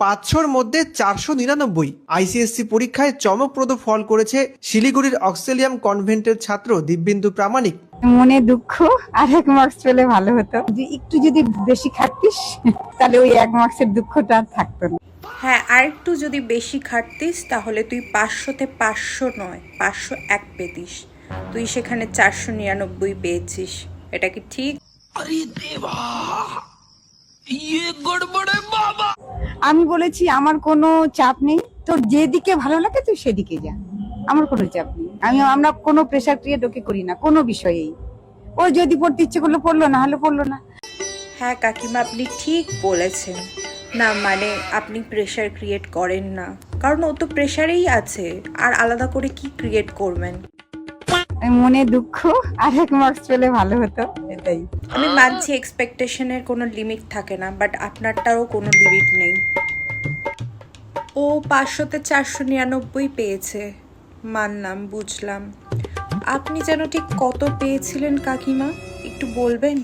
500-র মধ্যে 499। আইসিএসসি পরীক্ষায় চমকপ্রদ ফল করেছে শিলিগুড়ির অক্সেলিয়াম কনভেন্টের ছাত্র দিব্যেন্দু প্রামাণিক। মনে দুঃখ, আর 1 মার্কস পেলে ভালো হতো। একটু যদি বেশি খাটতিস তাহলে ওই 1 মার্কসের দুঃখটা আর থাকতো না। হ্যাঁ, আর একটু যদি বেশি খাটতিস তাহলে তুই 500-তে 500 নয় 501 পেতিস। তুই সেখানে 499 পেয়েছিস। এটা কি ঠিক? আমি বলেছি আমার কোনো চাপ নেই, তোর যেদিকে ভালো লাগে তুই সেদিকে যা, আমার কোনো চাপ নেই। আমরা কোনো প্রেসার ক্রিয়েট ওকে করি না কোনো বিষয়েই। ও যদি পড়তে ইচ্ছে করলো পড়লো, না হলে পড়লো না। হ্যাঁ কাকিমা, আপনি ঠিক বলেছেন। না মানে আপনি প্রেশার ক্রিয়েট করেন না, কারণ ও তো প্রেশারেই আছে, আর আলাদা করে কি ক্রিয়েট করবেন? মনে দুঃখ, আর 1 মার্কস পেলে ভালো হতো, এটাই। আমি মানছি এক্সপেকটেশনের কোনো লিমিট থাকে না, বাট আপনারটারও কোনো লিমিট নেই। ও 500-তে 499 পেয়েছে, মানলাম, বুঝলাম। আপনি যেন ঠিক কত পেয়েছিলেন কাকিমা, একটু বলবেন?